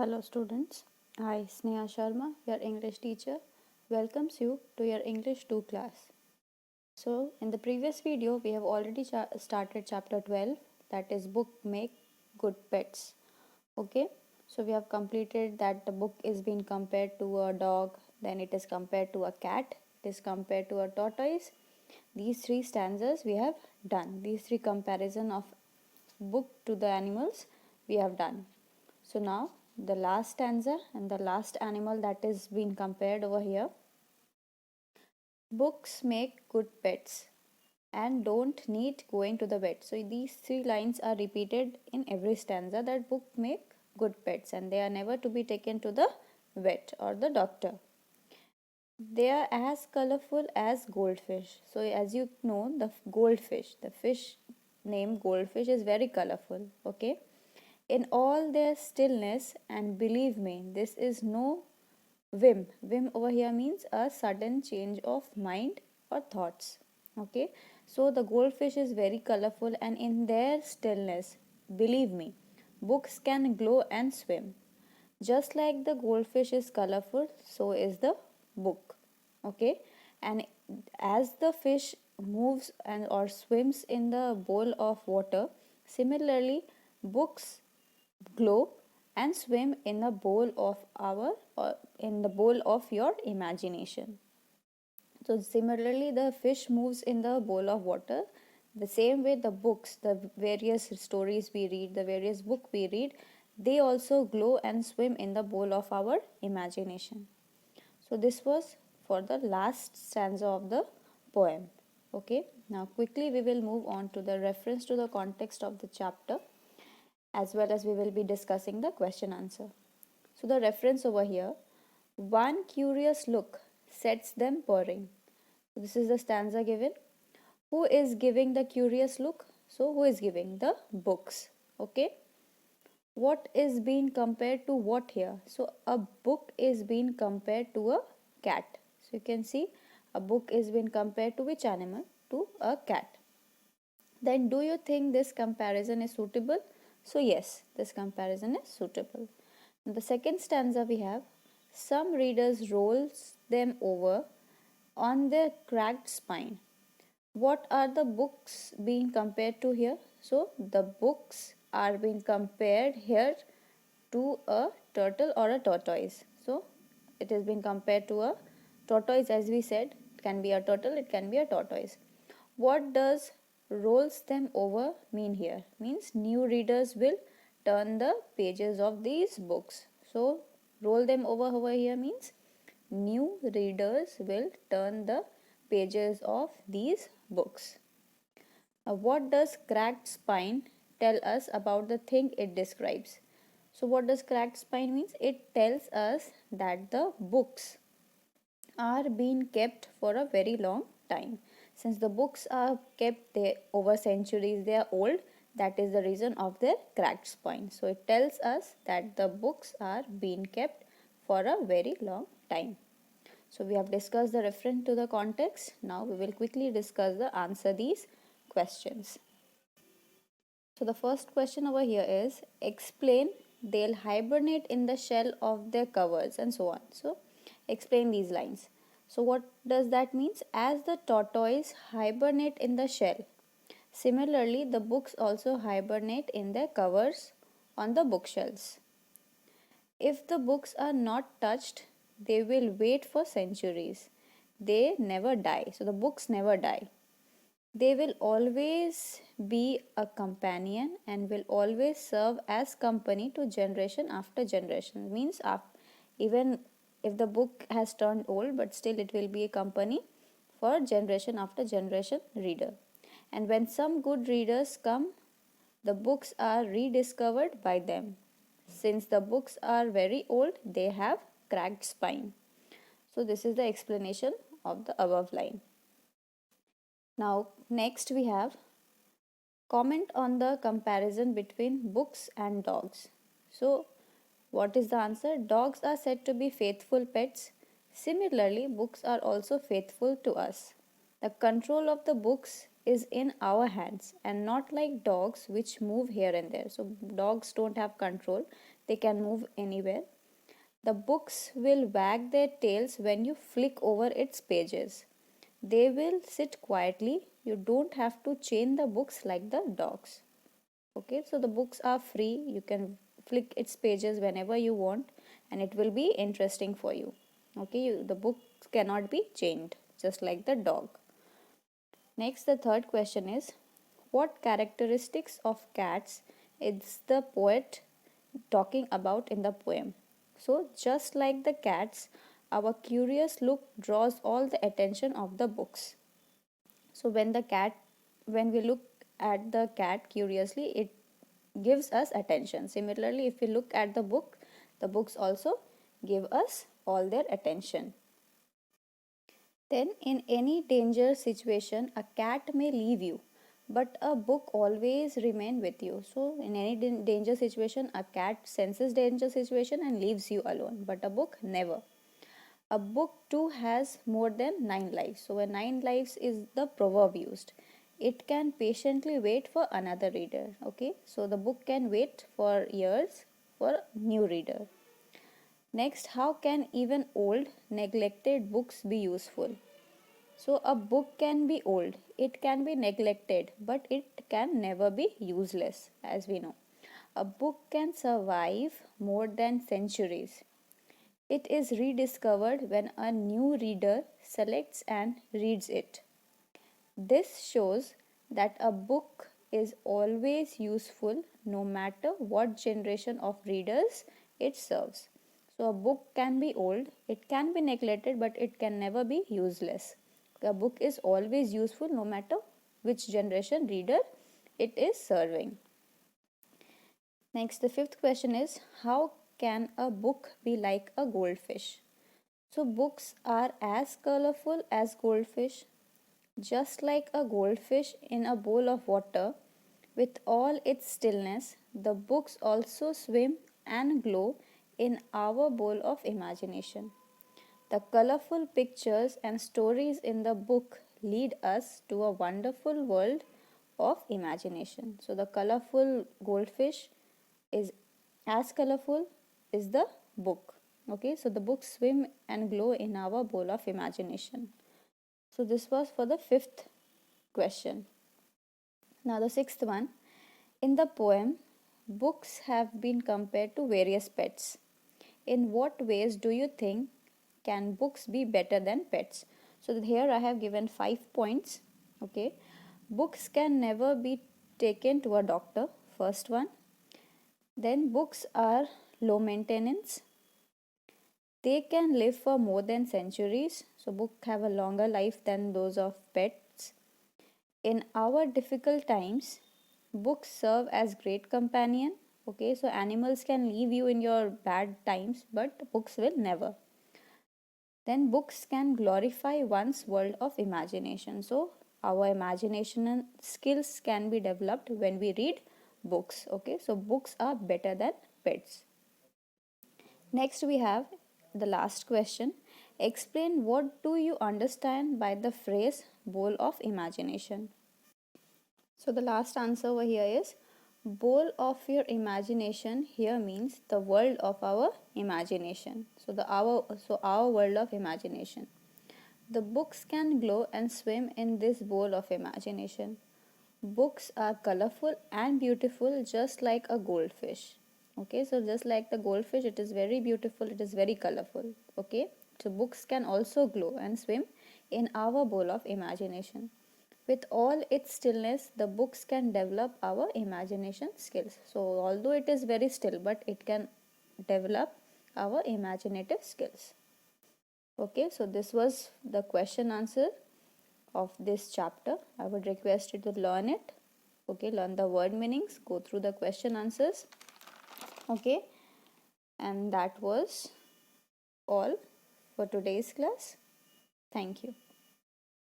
Hello students, I Sneha Sharma, your English teacher, welcomes you to your English 2 class. So in the previous video we have already started chapter 12, that is book Make Good Pets. Okay, so we have completed that the book is being compared to a dog, then it is compared to a cat, it is compared to a tortoise. These three stanzas we have done, these three comparison of book to the animals we have done. So now the last stanza and the last animal that is being compared over here. Books make good pets and don't need going to the vet. So these three lines are repeated in every stanza, that book make good pets and they are never to be taken to the vet or the doctor. They are as colorful as goldfish. So as you know, the goldfish, the fish named goldfish is very colorful. Okay, in all their stillness, and believe me, this is no whim. Whim over here means a sudden change of mind or thoughts. Okay, so the goldfish is very colorful, and in their stillness, believe me, books can glow and swim. Just like the goldfish is colorful, so is the book. Okay, and as the fish moves and or swims in the bowl of water, similarly books glow and swim in the bowl of our or in the bowl of your imagination. So similarly the fish moves in the bowl of water, the same way the books, the various stories we read, the various book we read, they also glow and swim in the bowl of our imagination. So this was for the last stanza of the poem. Okay, now quickly we will move on to the reference to the context of the chapter, as well as we will be discussing the question answer. So the reference over here, one curious look sets them purring. So this is the stanza given. Who is giving the curious look? So who is giving? The books. Okay. What is being compared to what here? So a book is being compared to a cat. So you can see a book is being compared to which animal? To a cat. Then do you think this comparison is suitable? So yes, this comparison is suitable. In the second stanza we have, some readers rolls them over on their cracked spine. What are the books being compared to here? So the books are being compared here to a turtle or a tortoise. So it is being compared to a tortoise, as we said. It can be a turtle, it can be a tortoise. What does rolls them over mean here? Means new readers will turn the pages of these books. So roll them over here means new readers will turn the pages of these books. Now, what does cracked spine tell us about the thing it describes? So what does cracked spine means? It tells us that the books are being kept for a very long time. Since the books are kept there over centuries, they are old, that is the reason of their cracked spine. So it tells us that the books are being kept for a very long time. So we have discussed the reference to the context. Now we will quickly discuss the answer these questions. So the first question over here is, explain they'll hibernate in the shell of their covers and so on. So explain these lines. So what does that mean? As the tortoise hibernate in the shell, similarly the books also hibernate in their covers on the bookshelves. If the books are not touched, they will wait for centuries. They never die. So the books never die. They will always be a companion and will always serve as company to generation after generation. Means even if the book has turned old, but still it will be a company for generation after generation reader. And when some good readers come, the books are rediscovered by them. Since the books are very old, they have cracked spine. So this is the explanation of the above line. Now next we have comment on the comparison between books and dogs. So what is the answer? Dogs are said to be faithful pets. Similarly, books are also faithful to us. The control of the books is in our hands and not like dogs which move here and there. So dogs don't have control. They can move anywhere. The books will wag their tails when you flick over its pages. They will sit quietly. You don't have to chain the books like the dogs. Okay, so the books are free. You can flick its pages whenever you want and it will be interesting for you. Okay, the book cannot be chained just like the dog. Next, the third question is, what characteristics of cats is the poet talking about in the poem? So, just like the cats, our curious look draws all the attention of the books. So, when we look at the cat curiously, it gives us attention. Similarly, if we look at the books also give us all their attention. Then, in any danger situation, a cat may leave you, but a book always remain with you. So, in any danger situation, a cat senses danger situation and leaves you alone, but a book never. A book too has more than 9 lives. So, a 9 lives is the proverb used. It can patiently wait for another reader. Okay, so the book can wait for years for new reader. Next, how can even old, neglected books be useful? So, a book can be old, it can be neglected, but it can never be useless, as we know. A book can survive more than centuries. It is rediscovered when a new reader selects and reads it. This shows that a book is always useful no matter what generation of readers it serves. So, a book can be old, it can be neglected, but it can never be useless. A book is always useful no matter which generation reader it is serving. Next, the fifth question is, how can a book be like a goldfish? So, books are as colorful as goldfish. Just like a goldfish in a bowl of water, with all its stillness, the books also swim and glow in our bowl of imagination. The colorful pictures and stories in the book lead us to a wonderful world of imagination. So, the colorful goldfish is as colorful is the book. Okay, so the books swim and glow in our bowl of imagination. So, this was for the fifth question. Now, the sixth one. In the poem, books have been compared to various pets. In what ways do you think can books be better than pets? So, here I have given 5 points. Okay, books can never be taken to a doctor. First one. Then, books are low maintenance. They can live for more than centuries. So, books have a longer life than those of pets. In our difficult times, books serve as great companion. Okay, so animals can leave you in your bad times, but books will never. Then books can glorify one's world of imagination. So our imagination and skills can be developed when we read books. Okay, so books are better than pets. Next we have the last question. Explain what do you understand by the phrase bowl of imagination. So the last answer over here is bowl of your imagination here means the world of our imagination. So our world of imagination. The books can glow and swim in this bowl of imagination. Books are colorful and beautiful just like a goldfish. Okay, so just like the goldfish, it is very beautiful, it is very colorful. Okay, so books can also glow and swim in our bowl of imagination. With all its stillness, the books can develop our imagination skills. So, although it is very still, but it can develop our imaginative skills. Okay, so this was the question answer of this chapter. I would request you to learn it. Okay, learn the word meanings, go through the question answers. Okay, and that was all for today's class. Thank you.